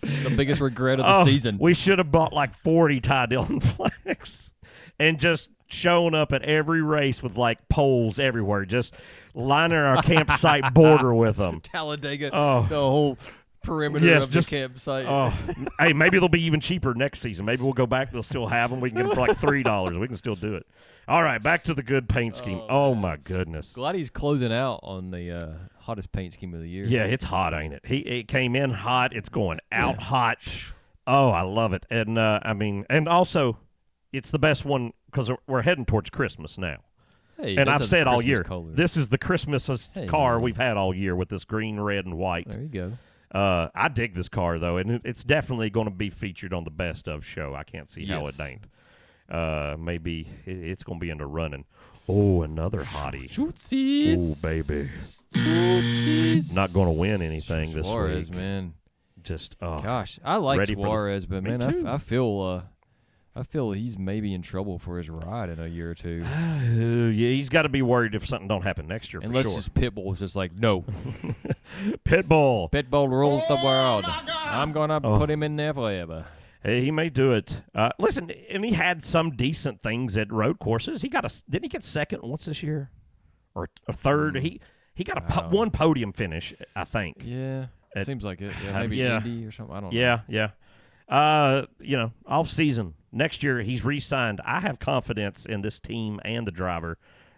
The biggest regret of the season. We should have bought like 40 Ty Dillon flags and just shown up at every race with like poles everywhere, just lining our campsite border with them. Talladega, Oh. the whole perimeter of the campsite. Oh, hey, maybe they'll be even cheaper next season. Maybe we'll go back. They'll still have them. We can get them for like $3. We can still do it. All right, back to the good paint scheme. Oh my goodness. Glad he's closing out on the hottest paint scheme of the year. Yeah, it's hot, ain't it? It came in hot. It's going out hot. Oh, I love it. And and also, it's the best one because we're heading towards Christmas now. Hey, and I've said all Christmas year, color. this is the Christmas car man. we've had all year with this green, red, and white. There you go. I dig this car, though, and it's definitely going to be featured on the Best Of show. I can't see how it ain't. Maybe it's going to be into running. Oh, another hottie. Shootsies. Oh, baby. Shootsies. Not going to win anything this Suarez, week. man. Just, Gosh, I like ready for Suarez, but, Me man, too. I feel he's maybe in trouble for his ride in a year or two. yeah, he's got to be worried if something don't happen next year, Unless for sure. his Pitbull's just like, no. Pitbull. Pitbull rules the world. I'm going to put him in there forever. Hey, he may do it. Listen, and he had some decent things at road courses. Didn't he get second once this year, or third? He got one podium finish, I think. Yeah, seems like it. Yeah, maybe yeah. Indy or something. I don't know. Yeah. Off season next year he's re-signed. I have confidence in this team and the driver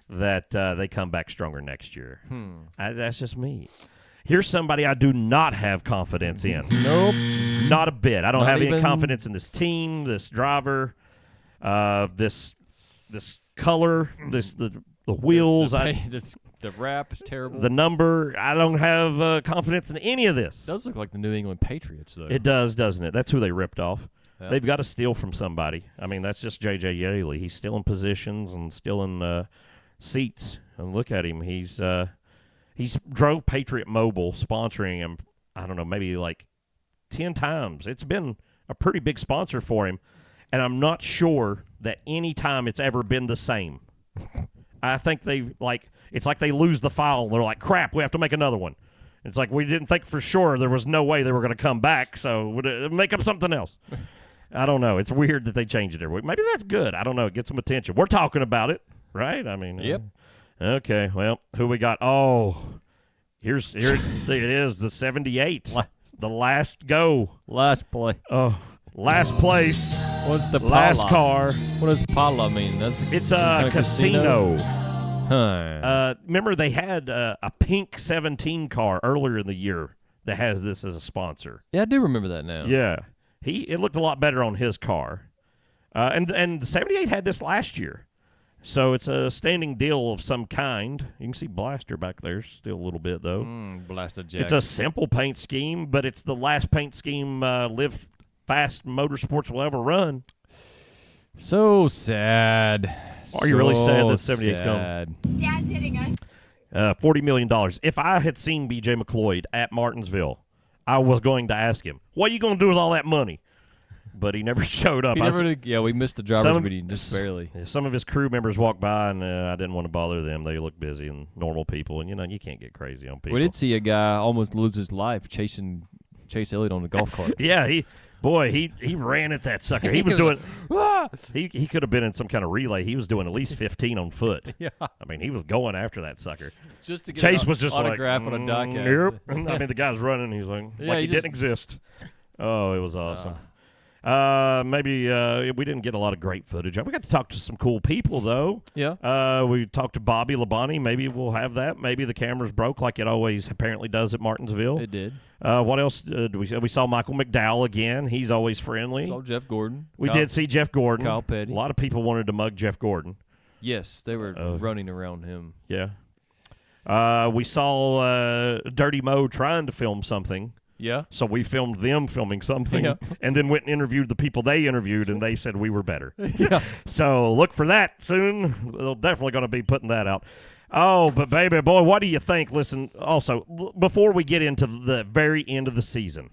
that they come back stronger next year. That's just me. Here's somebody I do not have confidence in. Nope. Not a bit. I don't Not have even any confidence in this team, this driver, this color, the wheels. The wrap is terrible. The number. I don't have confidence in any of this. It does look like the New England Patriots, though. It does, doesn't it? That's who they ripped off. Yeah. They've got to steal from somebody. I mean, that's just J.J. Yaley. He's still in positions and still in seats. And look at him. He's drove Patriot Mobile, sponsoring him, I don't know, maybe like 10 times. It's been a pretty big sponsor for him, and I'm not sure that any time it's ever been the same. I think it's like they lose the file, and they're like, crap, we have to make another one. It's like we didn't think for sure there was no way they were going to come back, so make up something else. I don't know. It's weird that they change it every week. Maybe that's good. I don't know. It gets some attention. We're talking about it, right? I mean, Yep. Okay, well, who we got? Oh, here it is, the 78, the last go. Last place. Oh, last place. What's the last Pala? car? What does Pala mean? It's a casino. Huh. Remember they had a pink 17 car earlier in the year that has this as a sponsor. Yeah, I do remember that now. Yeah, it looked a lot better on his car, and the 78 had this last year. So it's a standing deal of some kind. You can see Blaster back there still a little bit, though. Blaster Jack. It's a simple paint scheme, but it's the last paint scheme Live Fast Motorsports will ever run. So sad. Are you really sad that So 78's gone? sad. Dad's hitting us. $40 million. If I had seen B.J. McLeod at Martinsville, I was going to ask him, what are you going to do with all that money? But he never showed up. We missed the driver's meeting just barely. Some of his crew members walked by, and I didn't want to bother them. They look busy and normal people, and you can't get crazy on people. We did see a guy almost lose his life chasing Chase Elliott on a golf cart. Yeah, he ran at that sucker. He was doing. He could have been in some kind of relay. He was doing at least 15 on foot. Yeah, I mean, he was going after that sucker. just to get Chase an was just autograph like, on a diecast. Yep. I mean, the guy's running. He's like, Yeah, he he didn't exist. Oh, it was awesome. Maybe we didn't get a lot of great footage. We got to talk to some cool people, though. Yeah. We talked to Bobby Labonte. Maybe we'll have that. Maybe the cameras broke like it always apparently does at Martinsville. It did. What else did we see? We saw Michael McDowell again. He's always friendly. Saw Jeff Gordon. We did see Jeff Gordon. Kyle Petty. A lot of people wanted to mug Jeff Gordon. Yes, they were running around him. Yeah. We saw Dirty Mo trying to film something. Yeah. So we filmed them filming something, Yeah. and then went and interviewed the people they interviewed, and they said we were better. Yeah. So look for that soon. They're definitely going to be putting that out. Oh, but baby boy, what do you think? Listen, also, before we get into the very end of the season,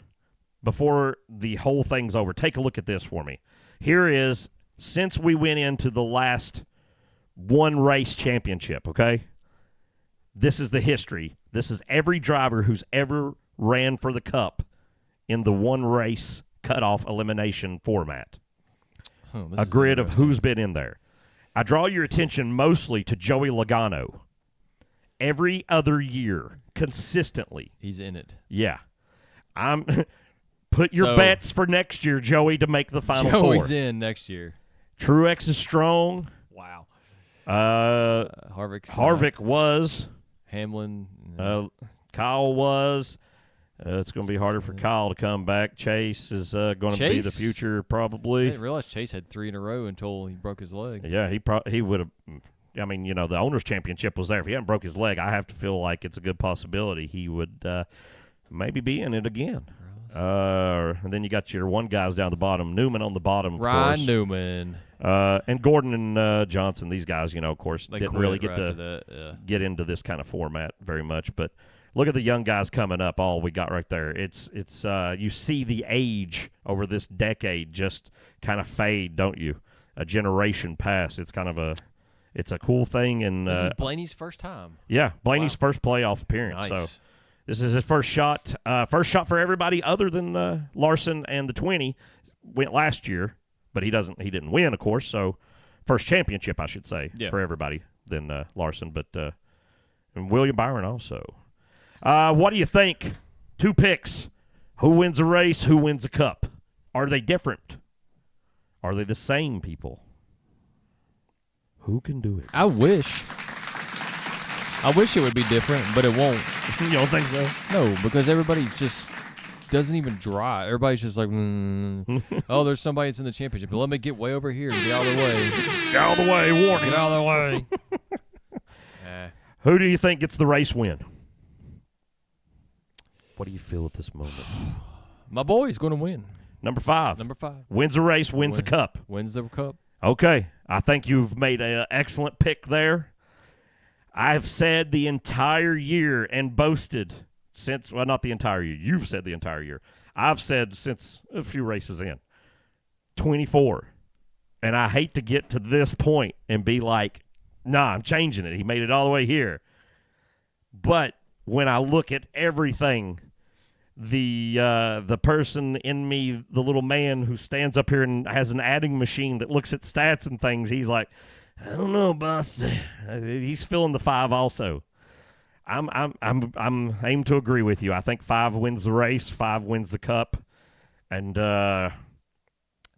before the whole thing's over, take a look at this for me. Here is, since we went into the last one race championship, okay? This is the history. This is every driver who's ever ran for the Cup in the one race cutoff elimination format. A grid of who's been in there. I draw your attention mostly to Joey Logano. Every other year, consistently. He's in it. Yeah. Put your bets for next year, Joey, to make the Final Four. Joey's in next year. Truex is strong. Wow. Harvick was. Hamlin. Kyle was. It's going to be harder for Kyle to come back. Chase is going to be the future, probably. I didn't realize Chase had 3 in a row until he broke his leg. Yeah, he would have. I mean, the Owners' Championship was there. If he hadn't broke his leg, I have to feel like it's a good possibility he would maybe be in it again. And then you got your one guys down the bottom. Newman on the bottom, of Ryan course. Newman. And Gordon and Johnson, these guys, of course, They didn't really get to get into this kind of format very much. But look at the young guys coming up. All we got right there. It's you see the age over this decade just kind of fade, don't you? A generation pass. It's kind of it's a cool thing. And this is Blaney's first time. Yeah, Blaney's first playoff appearance. Nice. So this is his first shot. First shot for everybody other than Larson and the 20 went last year, but he didn't win, of course. So first championship, I should say, for everybody than Larson, but and William Byron also. What do you think? 2 picks. Who wins a race? Who wins a cup? Are they different? Are they the same people? Who can do it? I wish it would be different, but it won't. You don't think so? No, because everybody's just doesn't even drive. Everybody's just like, oh, there's somebody that's in the championship. But let me get way over here and get out of the way. Get out of the way, warning. Get out of the way. Who do you think gets the race win? What do you feel at this moment? My boy's going to win. Number 5. Number 5. Wins the race, wins the cup. Wins the cup. Okay. I think you've made an excellent pick there. I've said the entire year and boasted since, well, not the entire year. You've said the entire year. I've said since a few races in, 24. And I hate to get to this point and be like, nah, I'm changing it. He made it all the way here. But when I look at everything, the person in me, the little man who stands up here and has an adding machine that looks at stats and things, he's like, I don't know, boss. He's feeling the 5 also. I'm aimed to agree with you. I think 5 wins the race, 5 wins the cup, and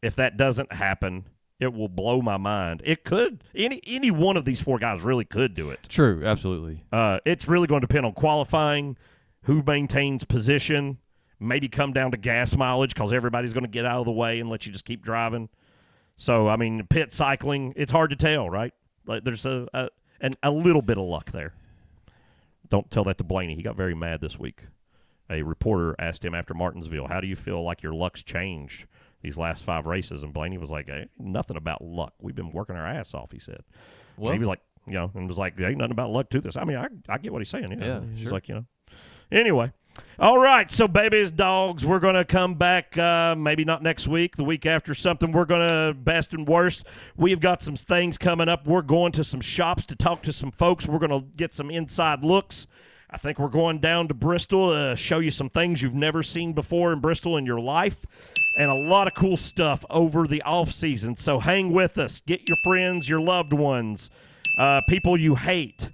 if that doesn't happen, it will blow my mind. It could. Any one of these 4 guys really could do it. True, absolutely. It's really going to depend on qualifying, who maintains position, maybe come down to gas mileage because everybody's going to get out of the way and let you just keep driving. So, I mean, pit cycling, it's hard to tell, right? Like there's a little bit of luck there. Don't tell that to Blaney. He got very mad this week. A reporter asked him after Martinsville, how do you feel like your luck's changed these last 5 races? And Blaney was like, hey, nothing about luck. We've been working our ass off, he said. Well, he was like, and was like, there ain't nothing about luck to this. I mean, I get what he's saying. Yeah, He's sure. like, Anyway. All right, so babies, dogs, we're going to come back maybe not next week, the week after something. We're going to best and worst. We've got some things coming up. We're going to some shops to talk to some folks. We're going to get some inside looks. I think we're going down to Bristol to show you some things you've never seen before in Bristol in your life, and a lot of cool stuff over the off season. So hang with us. Get your friends, your loved ones, people you hate,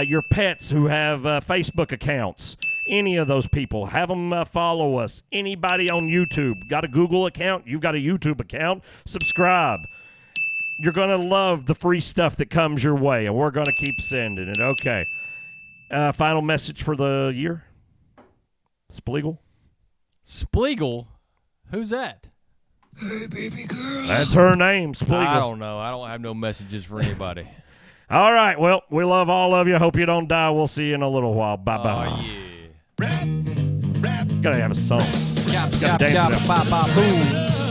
your pets who have Facebook accounts. Any of those people, have them follow us. Anybody on YouTube, got a Google account? You've got a YouTube account? Subscribe. You're going to love the free stuff that comes your way, and we're going to keep sending it. Okay. Final message for the year? Spleagle? Spleagle? Who's that? Hey, baby girl. That's her name, Spleagle. I don't know. I don't have no messages for anybody. All right. Well, we love all of you. Hope you don't die. We'll see you in a little while. Bye-bye. Oh, yeah. Rap, rap. Gotta have a song. Chop, Gotta chop, dance chop, it out. bop, bop, boom.